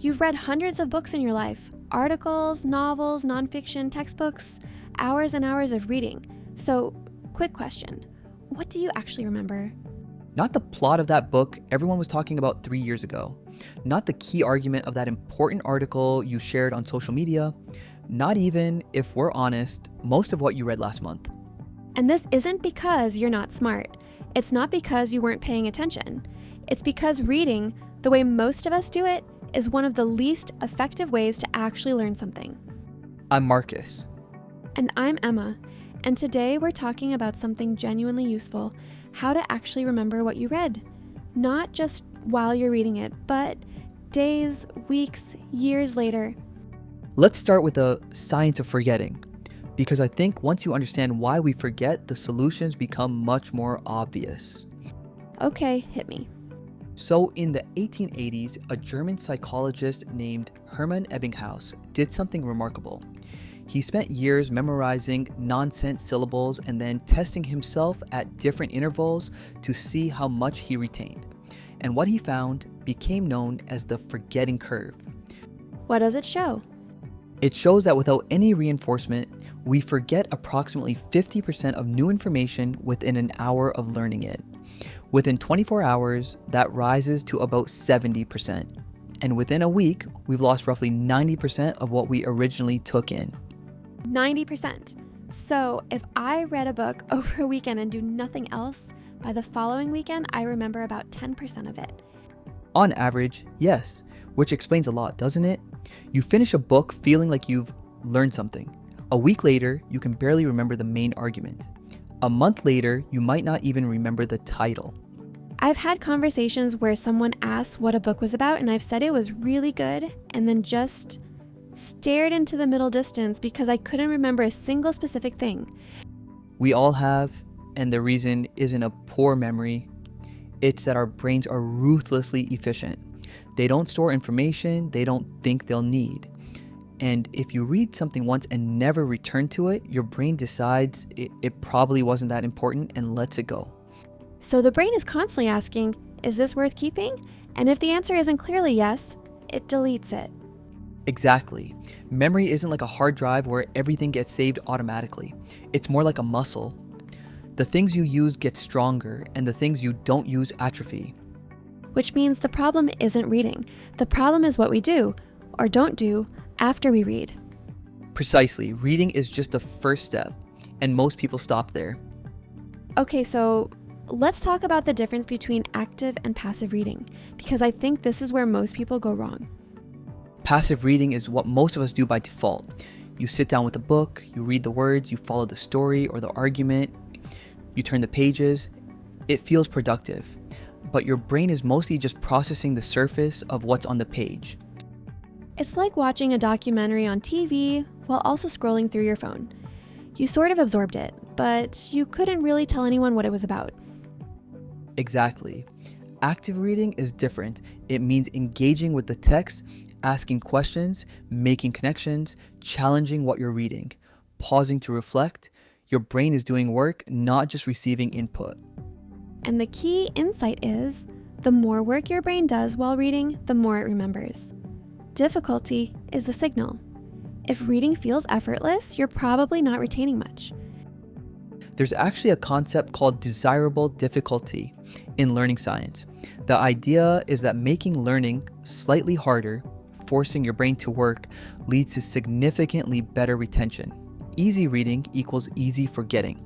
You've read hundreds of books in your life, articles, novels, nonfiction, textbooks, hours and hours of reading. So, quick question, what do you actually remember? Not the plot of that book everyone was talking about 3 years ago. Not the key argument of that important article you shared on social media. Not even, if we're honest, most of what you read last month. And this isn't because you're not smart. It's not because you weren't paying attention. It's because reading, the way most of us do it, is one of the least effective ways to actually learn something. I'm Marcus. And I'm Emma. And today we're talking about something genuinely useful, how to actually remember what you read. Not just while you're reading it, but days, weeks, years later. Let's start with the science of forgetting, because I think once you understand why we forget, the solutions become much more obvious. Okay, hit me. So in the 1880s, a German psychologist named Hermann Ebbinghaus did something remarkable. He spent years memorizing nonsense syllables and then testing himself at different intervals to see how much he retained. And what he found became known as the forgetting curve. What does it show? It shows that without any reinforcement, we forget approximately 50% of new information within an hour of learning it. Within 24 hours, that rises to about 70%. And within a week, we've lost roughly 90% of what we originally took in. 90%. So if I read a book over a weekend and do nothing else, by the following weekend, I remember about 10% of it. On average, yes, which explains a lot, doesn't it? You finish a book feeling like you've learned something. A week later, you can barely remember the main argument. A month later, you might not even remember the title. I've had conversations where someone asked what a book was about, and I've said it was really good, and then just stared into the middle distance because I couldn't remember a single specific thing. We all have, and the reason isn't a poor memory. It's that our brains are ruthlessly efficient. They don't store information they don't think they'll need. And if you read something once and never return to it, your brain decides it probably wasn't that important and lets it go. So the brain is constantly asking, is this worth keeping? And if the answer isn't clearly yes, it deletes it. Exactly. Memory isn't like a hard drive where everything gets saved automatically. It's more like a muscle. The things you use get stronger, and the things you don't use atrophy. Which means the problem isn't reading. The problem is what we do, or don't do, after we read. Precisely. Reading is just the first step, and most people stop there. Okay, so let's talk about the difference between active and passive reading, because I think this is where most people go wrong. Passive reading is what most of us do by default. You sit down with a book, you read the words, you follow the story or the argument, you turn the pages. It feels productive, but your brain is mostly just processing the surface of what's on the page. It's like watching a documentary on TV while also scrolling through your phone. You sort of absorbed it, but you couldn't really tell anyone what it was about. Exactly. Active reading is different. It means engaging with the text, asking questions, making connections, challenging what you're reading, pausing to reflect. Your brain is doing work, not just receiving input. And the key insight is, the more work your brain does while reading, the more it remembers. Difficulty is the signal. If reading feels effortless, you're probably not retaining much. There's actually a concept called desirable difficulty in learning science. The idea is that making learning slightly harder, forcing your brain to work, leads to significantly better retention. Easy reading equals easy forgetting.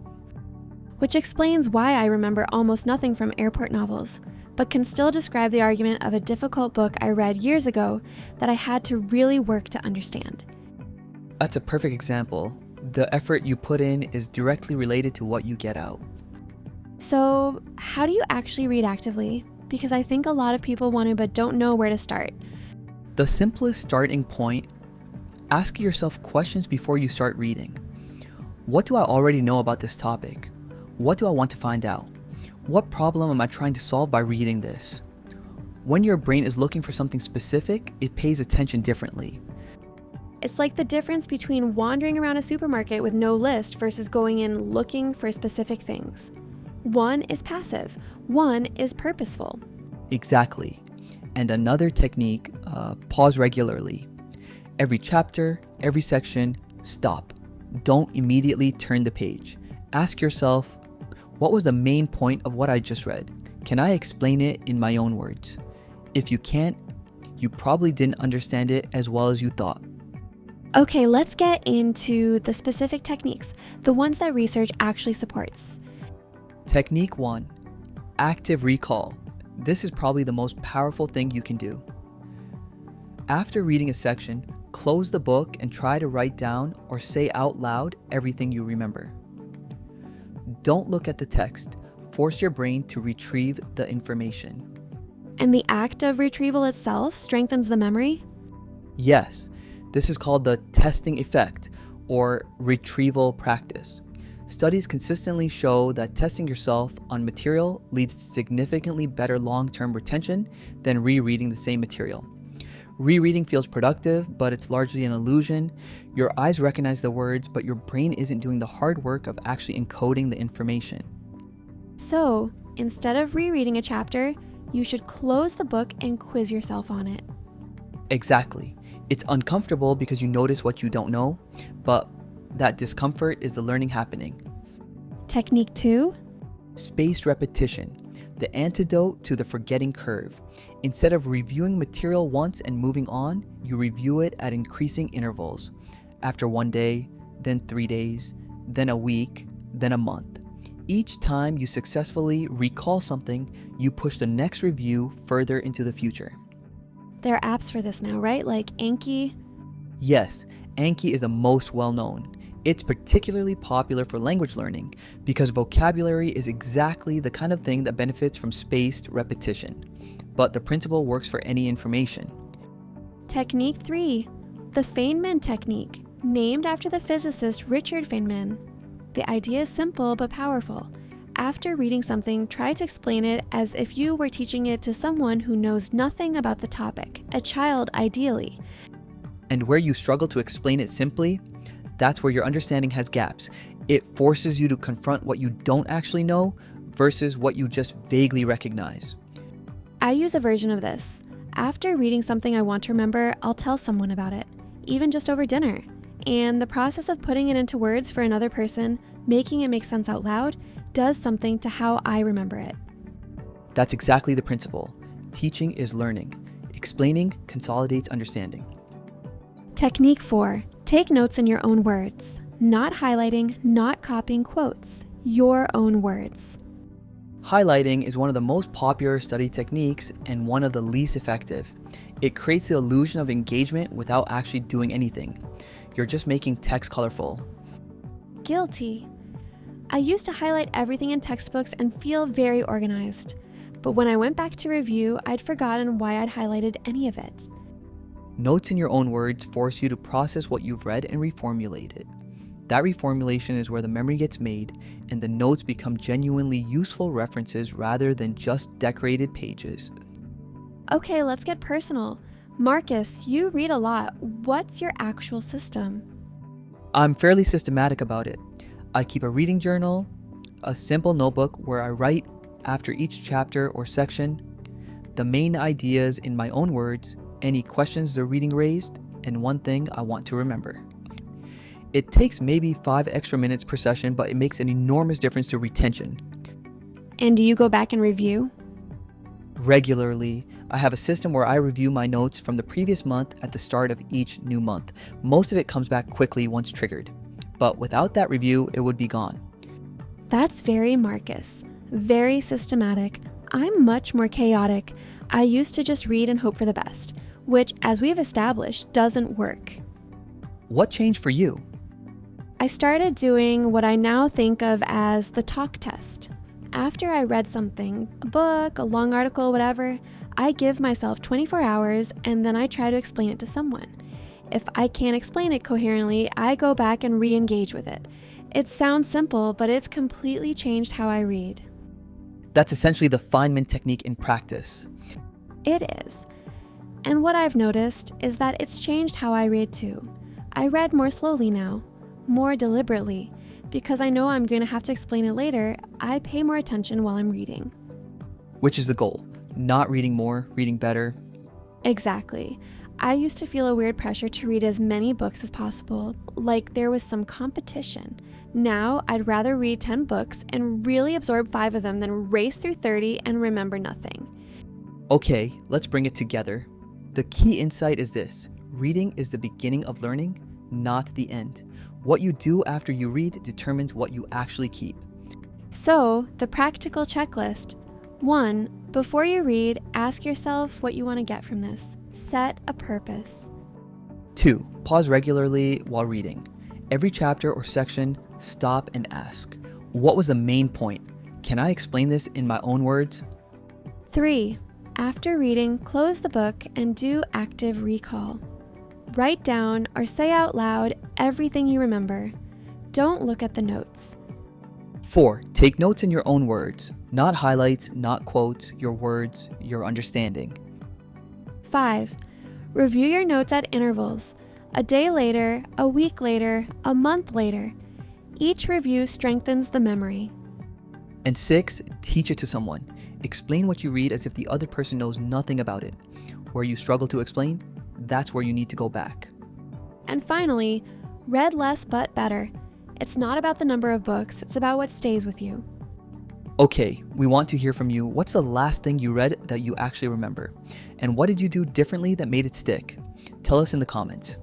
Which explains why I remember almost nothing from airport novels, but can still describe the argument of a difficult book I read years ago that I had to really work to understand. That's a perfect example. The effort you put in is directly related to what you get out. So, how do you actually read actively? Because I think a lot of people want to but don't know where to start. The simplest starting point, ask yourself questions before you start reading. What do I already know about this topic? What do I want to find out? What problem am I trying to solve by reading this? When your brain is looking for something specific, it pays attention differently. It's like the difference between wandering around a supermarket with no list versus going in looking for specific things. One is passive, one is purposeful. Exactly. And another technique, pause regularly. Every chapter, every section, stop. Don't immediately turn the page. Ask yourself, what was the main point of what I just read? Can I explain it in my own words? If you can't, you probably didn't understand it as well as you thought. Okay, let's get into the specific techniques, the ones that research actually supports. Technique 1, active recall. This is probably the most powerful thing you can do. After reading a section, close the book and try to write down or say out loud everything you remember. Don't look at the text. Force your brain to retrieve the information. And the act of retrieval itself strengthens the memory? Yes, this is called the testing effect or retrieval practice. Studies consistently show that testing yourself on material leads to significantly better long-term retention than rereading the same material. Rereading feels productive, but it's largely an illusion. Your eyes recognize the words, but your brain isn't doing the hard work of actually encoding the information. So, instead of rereading a chapter, you should close the book and quiz yourself on it. Exactly. It's uncomfortable because you notice what you don't know, but that discomfort is the learning happening. Technique 2, Spaced repetition, the antidote to the forgetting curve. Instead of reviewing material once and moving on, you review it at increasing intervals. After 1 day, then 3 days, then a week, then a month. Each time you successfully recall something, you push the next review further into the future. There are apps for this now, right? Like Anki? Yes, Anki is the most well-known. It's particularly popular for language learning because vocabulary is exactly the kind of thing that benefits from spaced repetition. But the principle works for any information. Technique 3, the Feynman Technique, named after the physicist Richard Feynman. The idea is simple but powerful. After reading something, try to explain it as if you were teaching it to someone who knows nothing about the topic, a child ideally. And where you struggle to explain it simply, that's where your understanding has gaps. It forces you to confront what you don't actually know versus what you just vaguely recognize. I use a version of this. After reading something I want to remember, I'll tell someone about it, even just over dinner. And the process of putting it into words for another person, making it make sense out loud, does something to how I remember it. That's exactly the principle. Teaching is learning. Explaining consolidates understanding. Technique 4, take notes in your own words. Not highlighting, not copying quotes. Your own words. Highlighting is one of the most popular study techniques and one of the least effective. It creates the illusion of engagement without actually doing anything. You're just making text colorful. Guilty. I used to highlight everything in textbooks and feel very organized. But when I went back to review, I'd forgotten why I'd highlighted any of it. Notes in your own words force you to process what you've read and reformulate it. That reformulation is where the memory gets made and the notes become genuinely useful references rather than just decorated pages. Okay, let's get personal. Marcus, you read a lot. What's your actual system? I'm fairly systematic about it. I keep a reading journal, a simple notebook where I write after each chapter or section, the main ideas in my own words, any questions the reading raised, and one thing I want to remember. It takes maybe 5 extra minutes per session, but it makes an enormous difference to retention. And do you go back and review? Regularly, I have a system where I review my notes from the previous month at the start of each new month. Most of it comes back quickly once triggered, but without that review, it would be gone. That's very Marcus. Very systematic. I'm much more chaotic. I used to just read and hope for the best, which, as we have established, doesn't work. What changed for you? I started doing what I now think of as the talk test. After I read something, a book, a long article, whatever, I give myself 24 hours and then I try to explain it to someone. If I can't explain it coherently, I go back and re-engage with it. It sounds simple, but it's completely changed how I read. That's essentially the Feynman technique in practice. It is. And what I've noticed is that it's changed how I read too. I read more slowly now, more deliberately. Because I know I'm going to have to explain it later, I pay more attention while I'm reading. Which is the goal. Not reading more, reading better, Exactly. I used to feel a weird pressure to read as many books as possible, like there was some competition. Now, I'd rather read 10 books and really absorb 5 of them than race through 30 and remember nothing. Okay, let's bring it together. The key insight is this: reading is the beginning of learning, not the end. What you do after you read determines what you actually keep. So, the practical checklist. 1. Before you read, ask yourself what you want to get from this. Set a purpose. 2. Pause regularly while reading. Every chapter or section, stop and ask, what was the main point? Can I explain this in my own words? 3. After reading, close the book and do active recall. Write down or say out loud everything you remember. Don't look at the notes. 4. Take notes in your own words, not highlights, not quotes, your words, your understanding. 5. Review your notes at intervals. A day later, a week later, a month later. Each review strengthens the memory. And 6. Teach it to someone. Explain what you read as if the other person knows nothing about it. Where you struggle to explain, that's where you need to go back. And finally, read less but better. It's not about the number of books, it's about what stays with you. Okay, we want to hear from you. What's the last thing you read that you actually remember? And what did you do differently that made it stick? Tell us in the comments.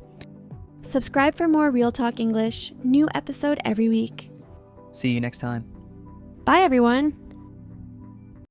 Subscribe for more Real Talk English, new episode every week. See you next time. Bye everyone!